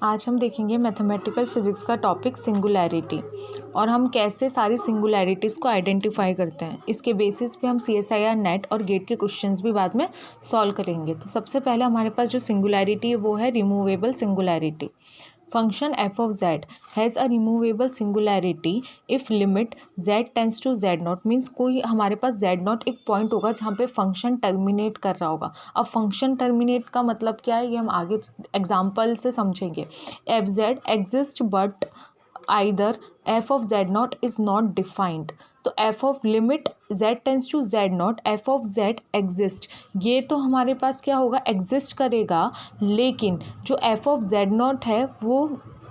आज हम देखेंगे मैथमेटिकल फिजिक्स का टॉपिक सिंगुलैरिटी और हम कैसे सारी सिंगुलैरिटीज़ को आइडेंटिफाई करते हैं। इसके बेसिस पे हम CSIR नेट और गेट के क्वेश्चंस भी बाद में सॉल्व करेंगे। तो सबसे पहले हमारे पास जो सिंगुलैरिटी है वो है removable singularity. Function f of z has a removable singularity if limit z tends to z naught. Means कोई हमारे पास z नॉट एक पॉइंट होगा जहाँ पे फंक्शन टर्मिनेट कर रहा होगा। अब फंक्शन टर्मिनेट का मतलब क्या है ये हम आगे एग्जाम्पल से समझेंगे। F z exist but either f of z not is not defined. तो f of limit z tends to z naught f of z exist, ये तो हमारे पास क्या होगा, एग्जिस्ट करेगा। लेकिन जो f ऑफ z नॉट है वो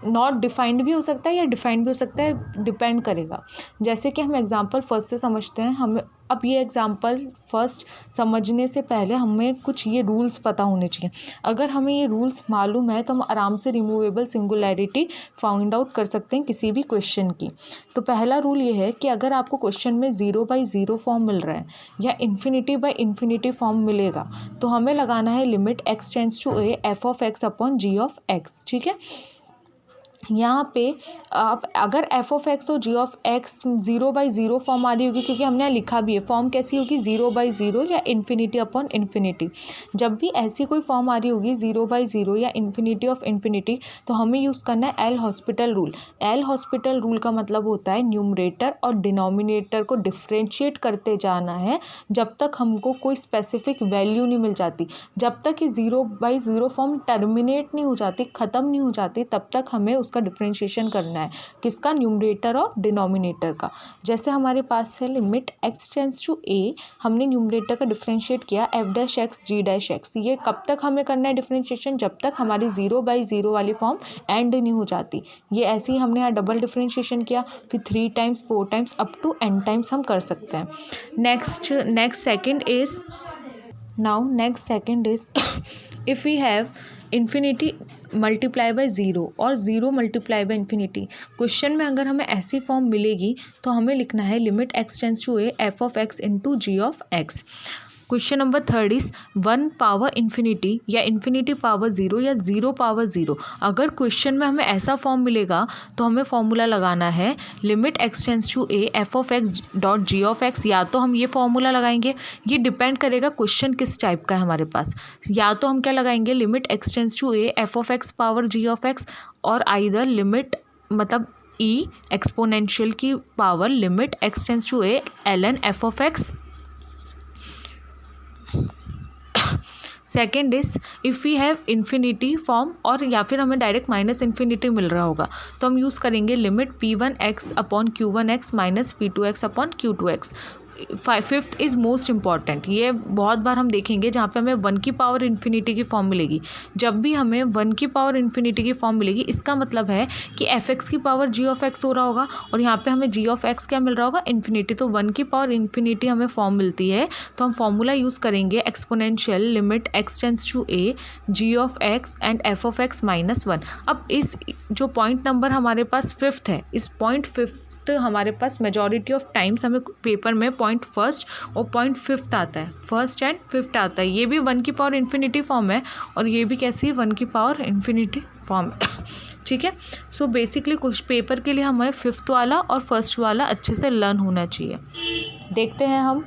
नॉट डिफाइंड भी हो सकता है या डिफाइंड भी हो सकता है, डिपेंड करेगा। जैसे कि हम एग्जांपल फर्स्ट से समझते हैं। हमें अब ये एग्जांपल फर्स्ट समझने से पहले हमें कुछ ये रूल्स पता होने चाहिए। अगर हमें ये रूल्स मालूम है तो हम आराम से रिमूवेबल सिंगुलैरिटी फाइंड आउट कर सकते हैं किसी भी क्वेश्चन की। तो पहला रूल ये है कि अगर आपको क्वेश्चन में 0/0 फॉर्म मिल रहा है या इन्फिनिटी फॉर्म मिलेगा तो हमें लगाना है limit x tends to a f of x upon g of x। ठीक है, यहाँ पे आप अगर f ऑफ x और g ऑफ x 0/0 फॉर्म आ रही होगी, क्योंकि हमने यहाँ लिखा भी है फॉर्म कैसी होगी 0/0 या इन्फिनिटी अपॉन इन्फिनिटी। जब भी ऐसी कोई फॉर्म आ रही होगी 0/0 या इन्फिनिटी ऑफ इन्फिनिटी तो हमें यूज़ करना है L hospital rule. L hospital rule का मतलब होता है न्यूमरेटर और डिनोमिनेटर को डिफ्रेंशिएट करते जाना है जब तक हमको कोई स्पेसिफिक वैल्यू नहीं मिल जाती। जब तक ये 0/0 फॉर्म टर्मिनेट नहीं हो जाती, ख़त्म नहीं हो जाती, तब तक हमें का डिफरेंशिएशन करना है। किसका, न्यूमरेटर और डिनोमिनेटर का। जैसे हमारे पास है limit x tends to a, हमने न्यूमरेटर का डिफरेंशिएट किया f dash x g dash x। ये कब तक हमें करना है डिफरेंशिएशन, जब तक हमारी 0/0 वाली फॉर्म एंड नहीं हो जाती। ये ऐसे ही हमने यहाँ डबल डिफरेंशिएशन किया, फिर 3 times 4 times up to n times हम कर सकते हैं। Next second is if we have infinity multiply by 0 और 0 मल्टीप्लाई बाय इन्फिनिटी। क्वेश्चन में अगर हमें ऐसी फॉर्म मिलेगी तो हमें लिखना है limit x tends to a f of x into g of x। Question number 3 is 1 power infinity या इन्फिनिटी पावर 0 या 0 पावर 0। अगर क्वेश्चन में हमें ऐसा फॉर्म मिलेगा तो हमें फॉर्मूला लगाना है limit x tends to a f of x dot g of x। या तो हम ये फॉर्मूला लगाएंगे, ये डिपेंड करेगा क्वेश्चन किस टाइप का है हमारे पास। या तो हम क्या लगाएंगे, limit x tends to a f of x power g of x, और आइदर लिमिट मतलब e एक्सपोनेंशियल की power limit x tends to a ln f of x। Second is if we have infinity form, और या फिर हमें direct minus infinity मिल रहा होगा तो हम यूज़ करेंगे limit p1x upon q1x minus p2x upon q2x। Fifth is most important, ये बहुत बार हम देखेंगे जहाँ पे हमें 1 की पावर इन्फिनिटी की फॉर्म मिलेगी। जब भी हमें 1 की पावर इन्फिनिटी की फॉर्म मिलेगी इसका मतलब है कि f(x) की पावर g ऑफ x हो रहा होगा, और यहाँ पे हमें g ऑफ x क्या मिल रहा होगा, इन्फिनिटी। तो 1 की पावर इन्फिनिटी हमें फॉर्म मिलती है तो हम फॉर्मूला यूज़ करेंगे exponential limit x tends to a g of x and f of x minus 1। अब इस जो पॉइंट नंबर हमारे पास फिफ्थ है, इस पॉइंट फिफ्थ तो हमारे पास मेजॉरिटी ऑफ टाइम्स हमें पेपर में पॉइंट फर्स्ट और पॉइंट फिफ्थ आता है, फर्स्ट एंड फिफ्थ आता है। ये भी 1 की पावर इन्फिनिटी फॉर्म है और ये भी कैसी है, 1 की पावर इन्फिनिटी फॉर्म है। ठीक है, सो बेसिकली कुछ पेपर के लिए हमें फिफ्थ वाला और फर्स्ट वाला अच्छे से लर्न होना चाहिए। देखते हैं हम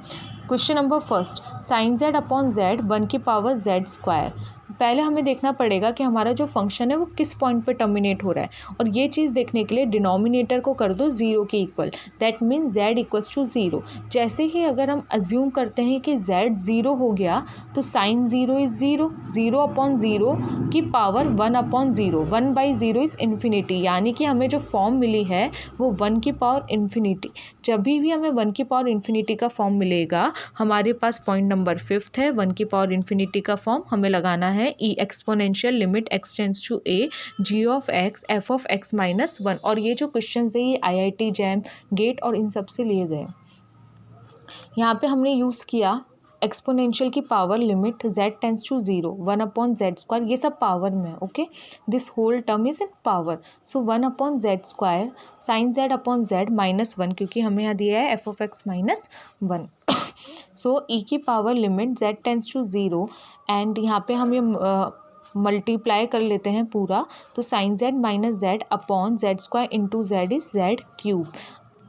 question number first, sine z upon z 1 की पावर z स्क्वायर। पहले हमें देखना पड़ेगा कि हमारा जो फंक्शन है वो किस पॉइंट पे टर्मिनेट हो रहा है, और ये चीज़ देखने के लिए डिनोमिनेटर को कर दो 0 के equal. That means z equals to 0। जैसे ही अगर हम अज्यूम करते हैं कि z 0 हो गया तो साइन 0 इज़ 0, 0 अपॉन 0 की पावर 1 अपॉन 0, 1/0 इज़ इन्फिनिटी। यानी कि हमें जो फॉर्म मिली है वो 1 की पावर इन्फिनिटी। जब भी हमें 1 की पावर इन्फिनिटी का फॉर्म मिलेगा, हमारे पास पॉइंट नंबर फिफ्थ है 1 की पावर इन्फिनिटी का फॉर्म, हमें लगाना है E exponential limit x tends to a g of x f of x minus 1। और ये जो क्वेश्चन है ये IIT जैम गेट और इन सब से लिए गए। यहाँ पे हमने यूज़ किया एक्सपोनेंशियल की power limit z tends to 0 1 upon z square, ये सब पावर में है। Okay, this whole term is in power. So 1 upon z square sine z upon z minus 1, क्योंकि हमें यहाँ दिया है f of x minus 1। So e की power limit z tends to 0 and यहाँ पे हम ये मल्टीप्लाई कर लेते हैं पूरा, तो sine z minus z upon Z square into z is z cube.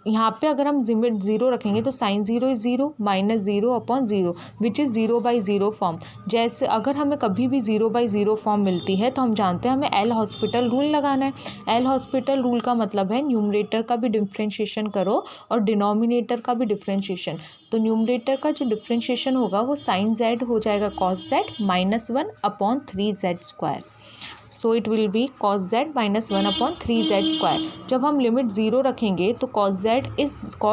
यहाँ पे अगर हम लिमिट ज़ीरो रखेंगे तो sine zero is zero minus zero upon zero which is zero by zero form. जैसे अगर हमें कभी भी ज़ीरो बाई ज़ीरो फॉर्म मिलती है तो हम जानते हैं हमें एल हॉस्पिटल रूल लगाना है। एल हॉस्पिटल रूल का मतलब है न्यूमरेटर का भी डिफ्रेंशिएशन करो और डिनोमिनेटर का भी डिफ्रेंशिएशन। तो न्यूमरेटर का जो डिफ्रेंशिएशन होगा वो साइन जेड हो जाएगा cos z minus one upon three z square. So it will be cos z minus one upon three z square. जब हम लिमिट ज़ीरो रखेंगे तो cos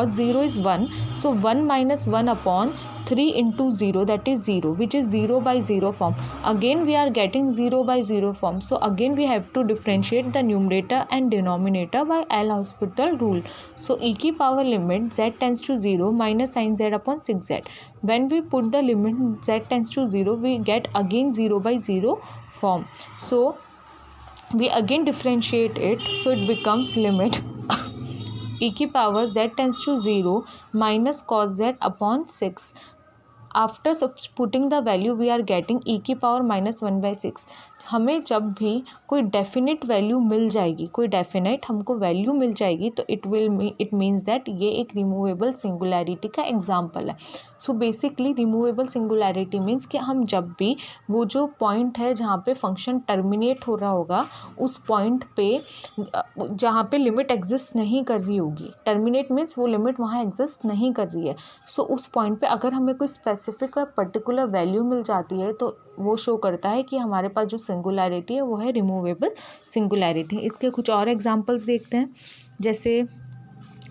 zero is one, so one minus one upon three into zero that is zero which is zero by zero form. Again we are getting zero by zero form, so again we have to differentiate the numerator and denominator by L hospital rule. So ई की power limit z tends to zero minus sine Z upon six Z. when we put the limit z tends to 0 we get again 0 by 0 form, so we again differentiate it, so it becomes limit e की power z tends to 0 minus cos z upon 6. After putting the value we are getting E की power minus one by six. हमें जब भी कोई definite value मिल जाएगी, कोई definite हमको value मिल जाएगी तो इट मीन्स दैट ये एक रिमूवेबल सिंगुलैरिटी का एग्जाम्पल है। So basically removable singularity means कि हम जब भी वो जो पॉइंट है जहाँ पे फंक्शन टर्मिनेट हो रहा होगा उस पॉइंट पे जहाँ पे लिमिट एग्जिस्ट नहीं कर रही होगी, टर्मिनेट मीन्स वो लिमिट वहाँ एग्जिस्ट नहीं कर रही है, सो उस पॉइंट पे अगर हमें कोई स्पेसिफिक और पर्टिकुलर वैल्यू मिल जाती है तो वो शो करता है कि हमारे पास जो सिंगुलैरिटी है वो है रिमूवेबल सिंगुलैरिटी। इसके कुछ और एग्जांपल्स देखते हैं। जैसे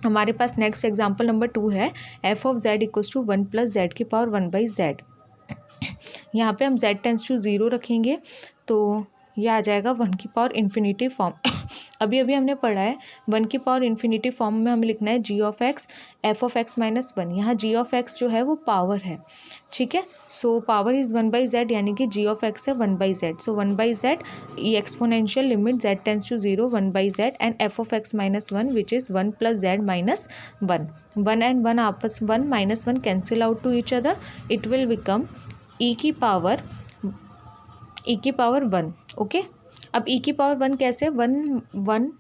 हमारे पास नेक्स्ट एग्जांपल नंबर 2 है f of Z equals to one plus z की पावर वन बाई जेड। यहाँ पे हम जेड टेंस टू ज़ीरो रखेंगे तो ये आ जाएगा वन की पावर इन्फिनिटी फॉर्म। अभी हमने पढ़ा है वन की पावर इन्फिनिटी फॉर्म में हमें लिखना है G of X F of X minus one. यहाँ जी ऑफ एक्स जो है वो पावर है, ठीक है। So power is one by Z यानी कि जी ऑफ एक्स है one by Z. So one by Z E exponential limit Z tends to zero one by Z and F of X minus one which is one plus Z minus one. One and one आपस one minus one cancel out to each other, it will become E की power one. Okay, अब E की power one कैसे, one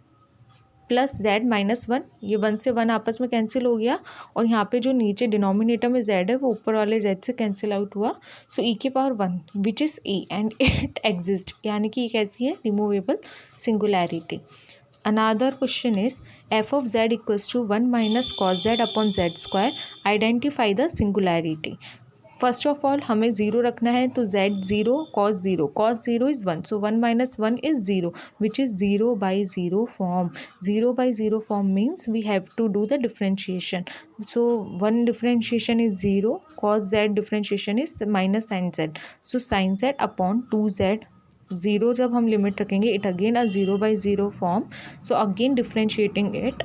plus Z minus one, ये one से one आपस में cancel हो गया और यहाँ पे जो नीचे डिनोमिनेटर में जेड है वो ऊपर वाले जेड से कैंसिल आउट हुआ। सो ई की power one which is e and it exist, यानी कि ये कैसी है removable singularity. Another question is F of Z equals to one minus cos Z upon Z square, identify the singularity. First of all हमें zero रखना है तो z zero cos zero is one, so one minus one is zero which is zero by zero form. Zero by zero form means we have to do the differentiation. So one differentiation is zero, cos z differentiation is minus sine z, so sine Z upon two z. Zero जब हम limit रखेंगे it again a zero by zero form, so again differentiating it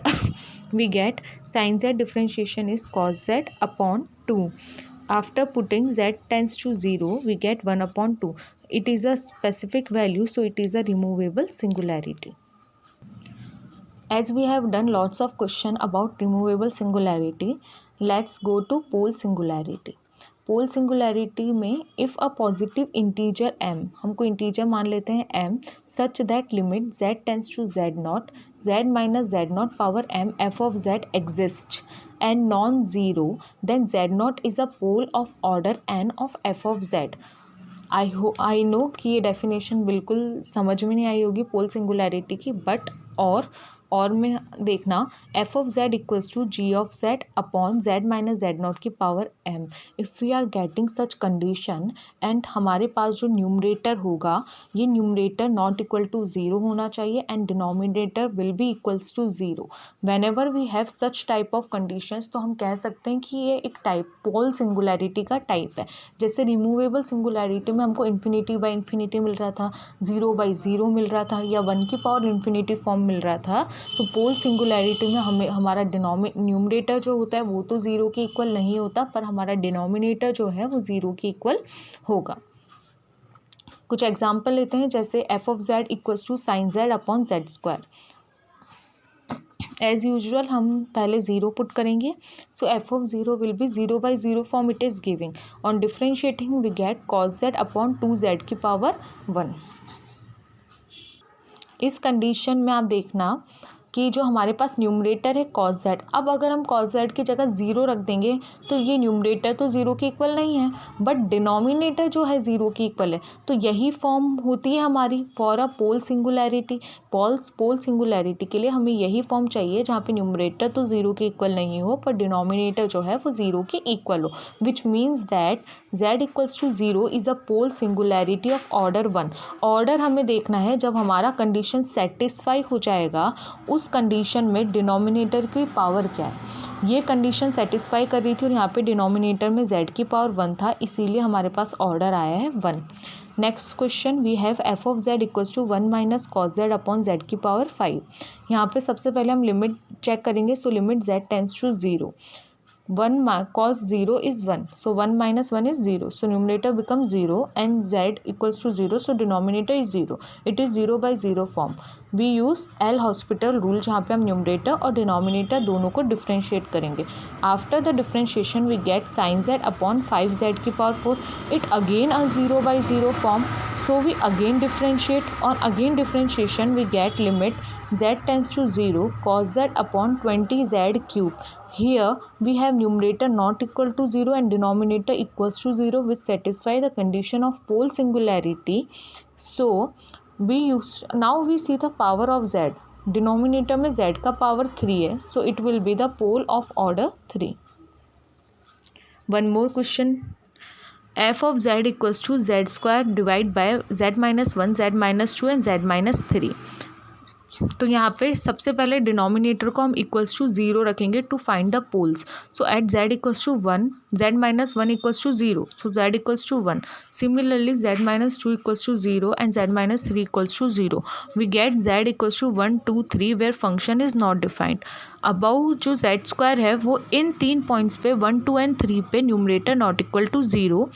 we get sin z differentiation is cos z upon 2. After putting z tends to 0 we get 1 upon 2. It is a specific value, so it is a removable singularity. As we have done lots of question about removable singularity, let's go to pole singularity. Pole singularity में if a positive integer m, हमको integer मान लेते हैं m, such that limit z tends to z not z minus z not power m f of z exist and non zero, then z not is a pole of order n of f of z। I know कि ये definition बिल्कुल समझ में नहीं आई होगी पोल singularity की, but और में देखना F of Z equals to G of Z upon Z minus Z not की power M. If we are getting such condition and हमारे पास जो न्यूमरेटर होगा ये numerator not equal to zero होना चाहिए and denominator will be equals to zero. Whenever we have such type of conditions तो हम कह सकते हैं कि ये एक टाइप पोल सिंगुलैरिटी का टाइप है। जैसे रिमूवेबल सिंगुलैरिटी में हमको इन्फिनिटी बाई इन्फिनिटी मिल रहा था, ज़ीरो बाई ज़ीरो मिल रहा था, या वन की पावर इन्फिनिटी फॉर्म मिल रहा था। तो पोल सिंगुलैरिटी में हमारा न्यूमरेटर जो होता है वो तो ज़ीरो के इक्वल नहीं होता, पर हमारा डिनोमिनेटर जो है वो ज़ीरो के इक्वल होगा। कुछ एग्जांपल लेते हैं, जैसे F of Z equals to sine Z upon Z square. As usual हम पहले ज़ीरो पुट करेंगे. So F of zero will be zero by zero form it is giving. On differentiating we get cos Z upon 2z की power 1. इस condition में आप देखना कि जो हमारे पास न्यूमरेटर है कॉस जेड, अब अगर हम कॉस जेड की जगह ज़ीरो रख देंगे तो ये न्यूमरेटर तो ज़ीरो के इक्वल नहीं है, बट डिनोमिनेटर जो है ज़ीरो के इक्वल है. तो यही फॉर्म होती है हमारी for a pole singularity. Pole singularity के लिए हमें यही फॉर्म चाहिए जहाँ पे न्यूमरेटर तो ज़ीरो के इक्वल नहीं हो पर डिनोमिनेटर जो है वो ज़ीरो के इक्वल हो, which means that z equals to zero is a pole singularity of order 1. Order हमें देखना है जब हमारा कंडीशन सेटिस्फाई हो जाएगा उस कंडीशन में डिनोमिनेटर की पावर क्या है. ये कंडीशन सेटिस्फाई कर रही थी और यहाँ पे डिनोमिनेटर में z की पावर 1 था, इसीलिए हमारे पास ऑर्डर आया है 1. Next question we have f of Z equals to 1 minus cos Z upon z की पावर 5. यहाँ पे सबसे पहले हम लिमिट चेक करेंगे. So limit z tends to 0. 1 cos 0 is 1. So 1 minus 1 is 0. So numerator becomes 0 and z equals to 0. So denominator is 0. It is 0 by 0 form. We use L Hospital rule जहाँ पे हम numerator और denominator दोनों को differentiate करेंगे. After the differentiation we get sin z upon 5z की power 4. It again a 0 by 0 form. So we again differentiate. On again differentiation we get limit z tends to 0 cos z upon 20z cube. Here we have numerator not equal to 0 and denominator equals to 0, which satisfy the condition of pole singularity. So now we see the power of z. Denominator में z का power 3 है, so it will be the pole of order 3. One more question. F of z equals to z square divided by z minus 1, z minus 2 and z minus 3. तो यहाँ पे सबसे पहले denominator को हम इक्वल्स टू 0 रखेंगे to find the poles. So at z equals to 1, z minus 1 equals to 0. So z equals to 1. Similarly z minus 2 equals to 0 and z minus 3 equals to 0. We get z equals to 1 2 3 where function is not defined. About जो z स्क्वायर है वो इन 3 points पे 1 2 and 3 पे numerator not equal to 0.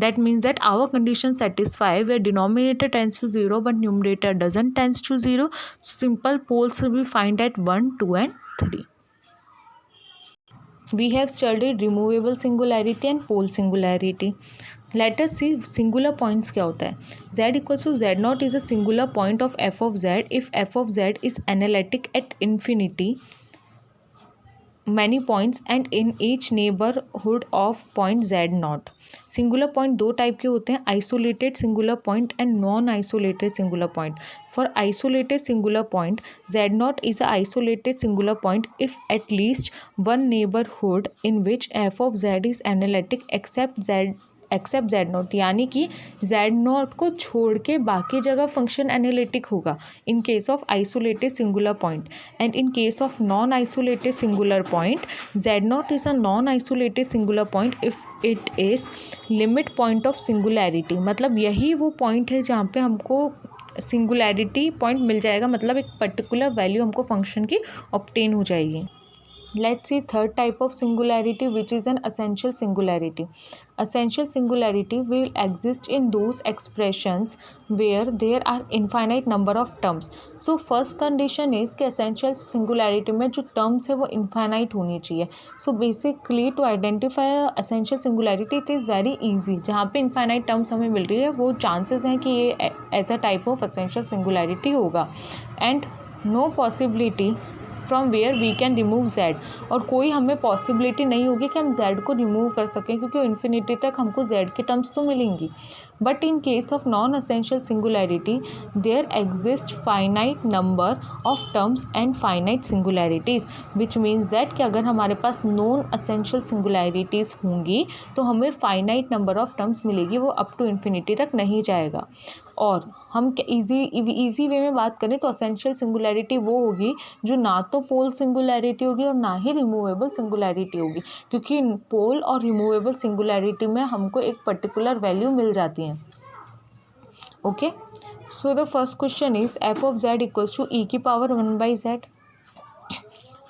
That means that our condition satisfy where denominator tends to 0 but numerator doesn't tends to 0. Simple poles we find at 1, 2 and 3. We have studied removable singularity and pole singularity. Let us see singular points क्या होता है. Z equals to Z naught is a singular point of f of z if f of z is analytic at infinity many points and in each neighborhood of point z naught. Singular point दो type के होते हैं, isolated singular point and non isolated singular point. For isolated singular point z naught is an isolated singular point if at least one neighborhood in which f of z is analytic except z naught, यानी कि z naught को छोड़ के बाकी जगह function analytic होगा इन case of isolated singular point. And in case of non isolated singular point z naught is a non isolated singular point if it is limit point of singularity. मतलब यही वो point है जहाँ पे हमको singularity point मिल जाएगा, मतलब एक पर्टिकुलर वैल्यू हमको फंक्शन की ऑब्टेन हो जाएगी. Let's see third type of singularity, which is an essential singularity. Essential singularity will exist in those expressions where there are infinite number of terms. So first condition is कि essential singularity में जो terms है वो infinite होनी चाहिए. So basically to identify essential singularity it is very easy. जहाँ पे infinite terms हमें मिल रही है वो chances हैं कि ये ऐसा type of essential singularity होगा. And no possibility from where we can remove z. और कोई हमें पॉसिबिलिटी नहीं होगी कि हम जेड को रिमूव कर सकें क्योंकि इन्फिनिटी तक हमको जेड के टर्म्स तो मिलेंगी. But in case of non essential singularity there exist finite number of terms and finite singularities, which means that कि अगर हमारे पास नॉन असेंशियल सिंगुलैरिटीज़ होंगी तो हमें फाइनाइट नंबर ऑफ टर्म्स मिलेगी, वो अप टू इन्फिनिटी तक नहीं जाएगा. और हम इजी वे में बात करें तो असेंशियल सिंगुलैरिटी वो होगी जो ना तो पोल सिंगुलैरिटी होगी और ना ही रिमूवेबल सिंगुलैरिटी होगी, क्योंकि पोल और रिमूवेबल सिंगुलैरिटी में हमको एक पर्टिकुलर वैल्यू मिल जाती है. Okay, so the first question is F of Z equals to E की पावर 1 बाई जेड.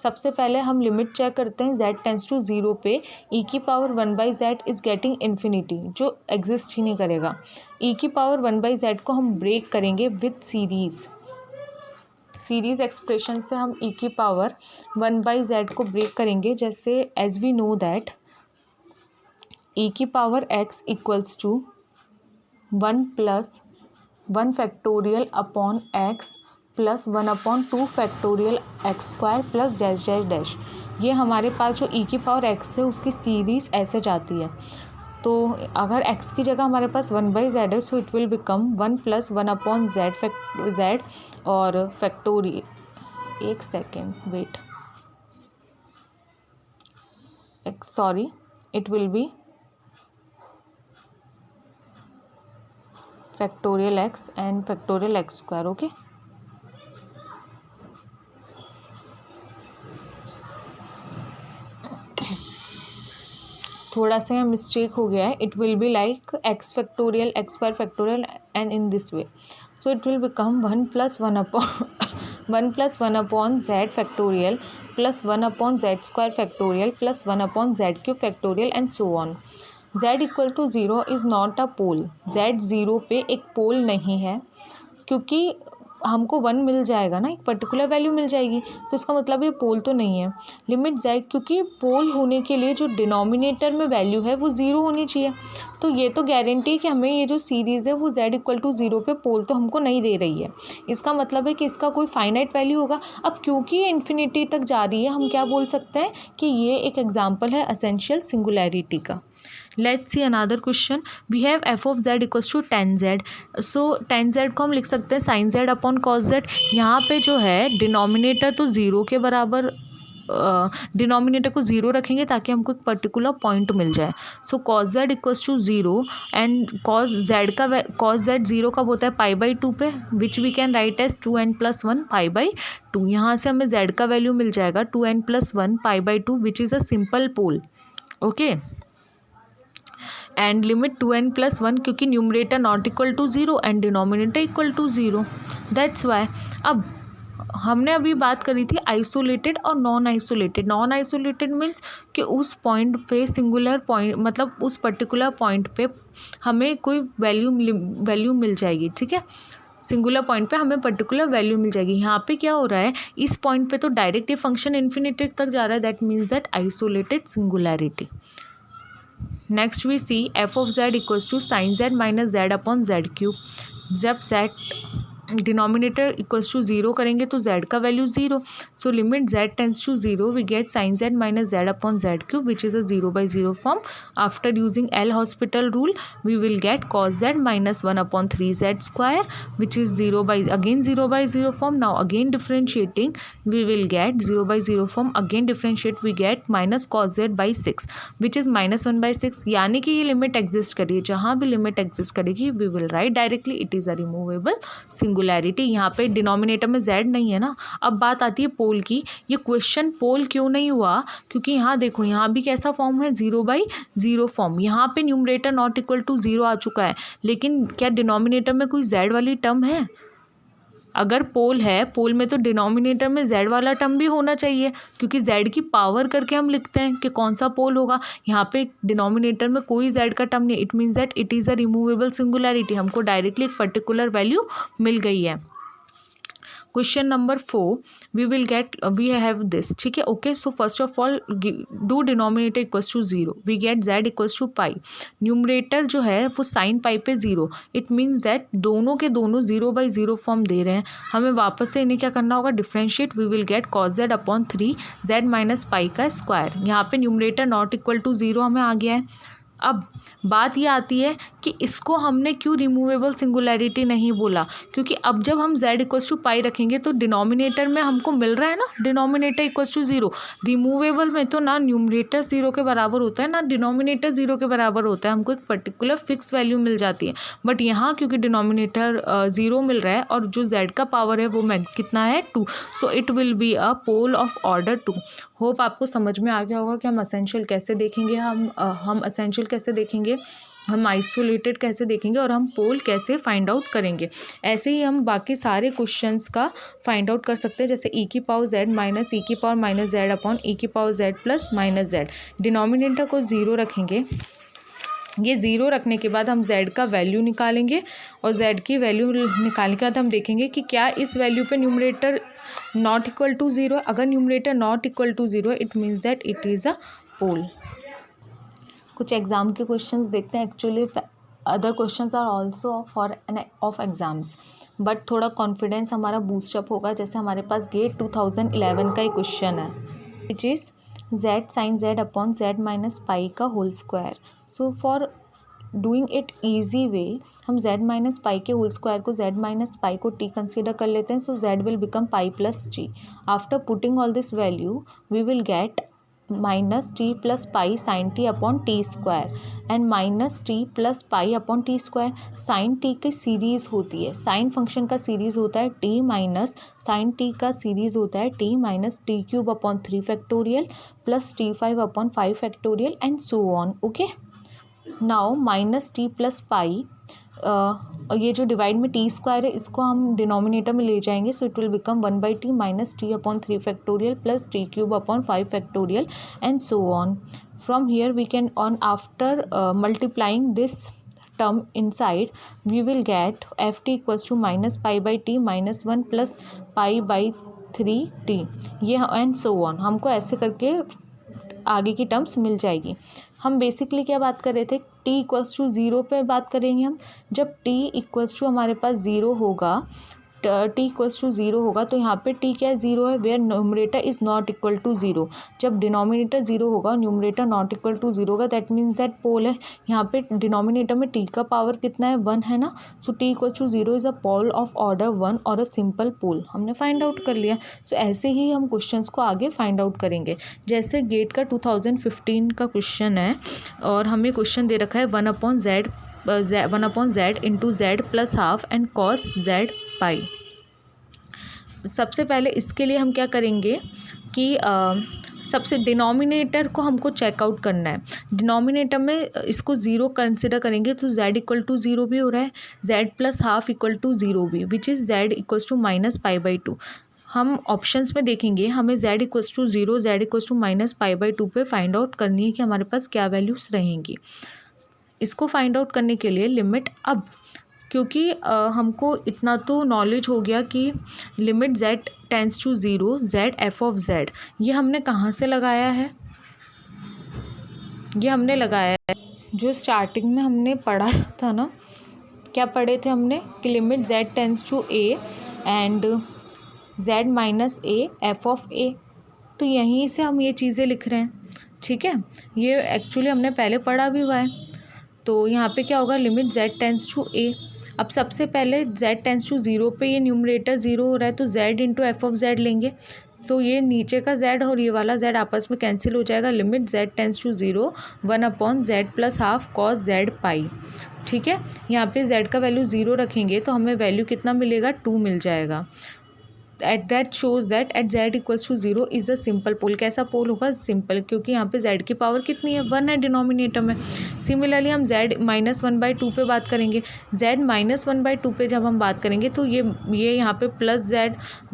सबसे पहले हम लिमिट चेक करते हैं. z टेंस टू 0 पे e की power 1 by Z is getting infinity, जो एग्जिस्ट ही नहीं करेगा. e की पावर 1 बाई जेड को हम ब्रेक करेंगे विथ सीरीज़. सीरीज एक्सप्रेशन से हम e की पावर 1/z को ब्रेक करेंगे, जैसे as we know that e की power x equals to 1 plus 1 factorial upon x plus 1 upon 2 factorial x square plus dash dash dash. ये हमारे पास जो e की पावर x है उसकी सीरीज ऐसे जाती है। तो अगर x की जगह हमारे पास 1/z है, so it will become 1 plus 1 upon z और फैक्टोरियल, एक second wait, sorry, it will be factorial x and factorial x square. Okay, थोड़ा सा यहाँ मिस्टेक हो गया है। It will be like x factorial x square factorial and in this way, so it will become 1 plus 1 upon z factorial plus 1 upon z square factorial plus 1 upon z cube factorial and so on. z equal to 0 is not a pole. z 0 पे एक पोल नहीं है, क्योंकि हमको 1 मिल जाएगा ना, एक particular value मिल जाएगी, तो इसका मतलब ये पोल तो नहीं है। लिमिट z, क्योंकि पोल होने के लिए जो डिनोमिनेटर में वैल्यू है वो 0 होनी चाहिए, तो ये तो गारंटी है कि हमें ये जो सीरीज़ है वो z इक्वल टू 0 पे पोल तो हमको नहीं दे रही है। इसका मतलब है कि इसका कोई फाइनाइट वैल्यू होगा। अब क्योंकि ये इन्फिनिटी तक जा रही है, हम क्या बोल सकते हैं कि ये एक एग्जाम्पल है एसेंशियल सिंगुलैरिटी का। Let's see another question. We have f of Z equals to tan z। So tan z को हम लिख सकते हैं sin z अपॉन cos z। यहाँ पे जो है डिनोमिनेटर तो 0 के बराबर, डिनोमिनेटर को 0 रखेंगे ताकि हमको एक पर्टिकुलर पॉइंट मिल जाए। So cos z equals to 0 and cos z 0 कब होता है, π/2 पे, which we can write as 2n+1 π/2। यहाँ से हमें z का वैल्यू मिल जाएगा 2n+1 π/2 which is a simple pole. Okay, and limit 2n+1, क्योंकि numerator not equal to 0 and denominator equal to 0, that's why. अब हमने अभी बात करी थी आइसोलेटेड और non isolated. Non isolated means कि उस पॉइंट पे सिंगुलर पॉइंट, मतलब उस पर्टिकुलर पॉइंट पे हमें कोई वैल्यू मिल जाएगी, ठीक है, सिंगुलर पॉइंट पे हमें पर्टिकुलर वैल्यू मिल जाएगी। यहाँ पे क्या हो रहा है, इस पॉइंट पे तो डायरेक्ट ये फंक्शन इन्फिनिटी तक जा रहा है, that means that isolated singularity. Next we see f of Z equals to sine z minus z upon z cube. जब जेड डिनोमिनेटर इक्वल्स टू 0 करेंगे तो z का value 0, so limit z tends to 0 we get sine z minus z upon z cube which is a 0/0 form. After using L hospital rule we will get cos z minus 1 upon 3z square which is 0/0 form. Now again differentiating we will get 0/0 form, again differentiate we get minus cos z/6 which is -1/6। यानी कि ये limit exist करिए, जहाँ भी limit exist करेगी we will write directly it is a removable singularity. यहाँ पे denominator में z नहीं है ना। अब बात आती है पोल की। ये क्वेश्चन पोल क्यों नहीं हुआ, क्योंकि यहाँ देखो, यहाँ भी कैसा फॉर्म है, 0/0 फॉर्म। यहाँ पे न्यूमरेटर नॉट इक्वल टू 0 आ चुका है, लेकिन क्या डिनोमिनेटर में कोई z वाली टर्म है? अगर पोल है, पोल में तो डिनोमिनेटर में z वाला टर्म भी होना चाहिए, क्योंकि z की पावर करके हम लिखते हैं कि कौन सा पोल होगा। यहाँ पे डिनोमिनेटर में कोई z का टर्म नहीं, it means that it is a removable singularity. हमको डायरेक्टली एक पर्टिकुलर वैल्यू मिल गई है। Question number 4 we have this, ठीक है। Okay, so first of all do denominator equals to 0, we get z equals to pi. Numerator जो है वो साइन पाई पे 0, इट मीन्स दैट दोनों के दोनों 0/0 फॉर्म दे रहे हैं। हमें वापस से इन्हें क्या करना होगा, differentiate, we will get cos z upon 3z minus pi का स्क्वायर। यहाँ पे न्यूमरेटर नॉट इक्वल टू 0 हमें आ गया है। अब बात ये आती है कि इसको हमने क्यों रिमूवेबल सिंगुलैरिटी नहीं बोला, क्योंकि अब जब हम z इक्वल्स टू पाई रखेंगे तो डिनोमिनेटर में हमको मिल रहा है ना डिनोमिनेटर इक्वल्स टू 0। रिमूवेबल में तो ना न्यूमरेटर 0 के बराबर होता है ना डिनोमिनेटर 0 के बराबर होता है, हमको एक पर्टिकुलर फिक्स वैल्यू मिल जाती है। बट यहाँ क्योंकि डिनोमिनेटर 0 मिल रहा है और जो z का पावर है वो कितना है 2, so it will be a pole of order 2। Hope आपको समझ में आ गया होगा कि हम असेंशियल कैसे देखेंगे, हम असेंशियल कैसे देखेंगे, हम आइसोलेटेड कैसे देखेंगे और हम पोल कैसे फाइंड आउट करेंगे। ऐसे ही हम बाकी सारे क्वेश्चंस का फाइंड आउट कर सकते हैं, जैसे e की पावर z माइनस e की power minus z upon e की power z plus minus Z. Denominator को 0 रखेंगे ये ज़ीरो रखने के बाद हम z का वैल्यू निकालेंगे और z की वैल्यू निकालने के बाद हम देखेंगे कि क्या इस वैल्यू पे numerator not equal to zero. अगर numerator not equal to zero it means that it is a pole. कुछ एग्ज़ाम के क्वेश्चंस देखते हैं। Actually other questions are also for an of exams, but थोड़ा कॉन्फिडेंस हमारा boost up होगा। जैसे हमारे पास गेट 2011 का एक क्वेश्चन है which is z sin z upon z minus pi का whole square. So for doing it easy way हम z माइनस पाई के होल स्क्वायर को z माइनस पाई को t कंसिडर कर लेते हैं। So z will become pi plus t। After putting all this value we will get minus T plus pi sine T upon T square and minus T plus pi upon T square. Sign T की series होती है, sine function का series होता है T minus sign T का series होता है T minus T cube upon 3 factorial plus t5 upon 5 factorial and so on. Okay, now minus T plus पाई ये जो डिवाइड में टी स्क्वायर है इसको हम डिनोमिनेटर में ले जाएंगे। So it will become 1/t minus t upon 3 factorial plus t cube upon 5 factorial and so on. From here we can on after multiplying this term inside we will get ft equals to minus pi by t minus 1 plus pi by 3t ये and so on. हमको ऐसे करके आगे की terms मिल जाएगी। हम basically क्या बात कर रहे थे, t इक्वल्स टू ज़ीरो पे बात करेंगे हम। जब t इक्वल्स टू हमारे पास ज़ीरो होगा, t इक्वल्स टू ज़ीरो होगा तो यहाँ पे t क्या है, ज़ीरो है, where numerator is not equal to zero. जब डिनोमिनेटर ज़ीरो होगा और numerator not equal to zero होगा दैट मीन्स दैट पोल है। यहाँ पे डिनोमिनेटर में t का पावर कितना है, 1 है ना। So t equals to zero is a pole of order 1 और अ सिंपल पोल। हमने फाइंड आउट कर लिया। सो ऐसे ही हम क्वेश्चंस को आगे फाइंड आउट करेंगे। जैसे गेट का 2015 का क्वेश्चन है और हमें क्वेश्चन दे रखा है 1/z into z plus half and cos z पाई। सबसे पहले इसके लिए हम क्या करेंगे कि सबसे डिनोमिनेटर को हमको चेकआउट करना है। डिनोमिनेटर में इसको ज़ीरो कंसिडर करेंगे तो z इक्वल टू ज़ीरो भी हो रहा है, z plus half equal to zero भी, which is z equals to minus pi by two. हम ऑप्शंस में देखेंगे हमें z equals to zero, z equals to minus pi by two पे फाइंड आउट करनी है कि हमारे पास क्या वैल्यूज़ रहेंगी। इसको फाइंड आउट करने के लिए लिमिट अब, क्योंकि हमको इतना तो नॉलेज हो गया कि limit z tends to zero z f of z, ये हमने कहाँ से लगाया है, ये हमने लगाया है जो स्टार्टिंग में हमने पढ़ा था ना। क्या पढ़े थे हमने कि limit z tends to a and z minus a f of a। तो यहीं से हम ये चीज़ें लिख रहे हैं, ठीक है। ये एक्चुअली हमने पहले पढ़ा भी हुआ है। तो यहाँ पे क्या होगा, limit z tends to a। अब सबसे पहले z टेंस टू ज़ीरो पे ये न्यूमरेटर ज़ीरो हो रहा है तो z into F of z लेंगे। सो ये नीचे का z और ये वाला z आपस में कैंसिल हो जाएगा। Limit z tends to zero 1/z plus half cos z pi, ठीक है। यहाँ पे z का वैल्यू ज़ीरो रखेंगे तो हमें वैल्यू कितना मिलेगा, 2 मिल जाएगा। At that shows that at z equals to zero is a simple pole. कैसा पोल होगा, सिंपल, क्योंकि यहाँ पे z की पावर कितनी है, 1 है डिनोमिनेटर में। सिमिलरली हम z माइनस 1/2 पे बात करेंगे। z माइनस 1/2 पे जब हम बात करेंगे तो ये यहाँ पे plus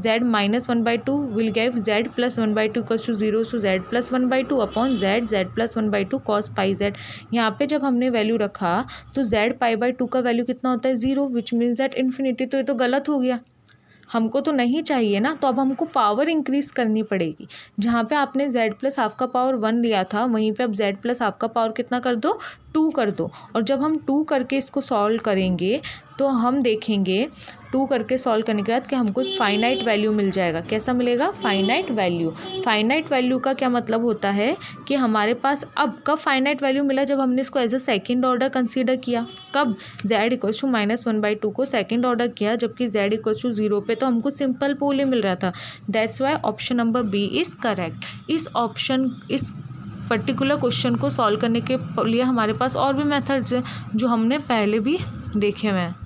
z minus 1/2 will give z plus 1/2 equals to zero. So z plus 1/2 upon z plus 1/2 cos pi z। यहाँ पे जब हमने वैल्यू रखा तो z पाई बाई 2 का वैल्यू कितना होता है, zero, which means that infinity. तो ये तो गलत हो गया, हमको तो नहीं चाहिए ना। तो अब हमको पावर इंक्रीज़ करनी पड़ेगी। जहाँ पे आपने z प्लस हाफ का पावर 1 लिया था वहीं पे अब z प्लस हाफ का पावर कितना कर दो, 2 कर दो। और जब हम 2 करके इसको सॉल्व करेंगे तो हम देखेंगे 2 करके सॉल्व करने के बाद कि हमको एक फाइनाइट वैल्यू मिल जाएगा। कैसा मिलेगा, फाइनाइट वैल्यू। फाइनाइट वैल्यू का क्या मतलब होता है कि हमारे पास अब कब फाइनाइट वैल्यू मिला, जब हमने इसको as a second order consider किया। कब, z इक्वल्स टू माइनस 1/2 को सेकेंड ऑर्डर किया, जबकि z इक्वल्स टू ज़ीरो पे तो हमको सिंपल पोल ही मिल रहा था। That's why option number B is correct. इस पर्टिकुलर क्वेश्चन को सॉल्व करने के लिए हमारे पास और भी मेथड्स हैं जो हमने पहले भी देखे हुए हैं।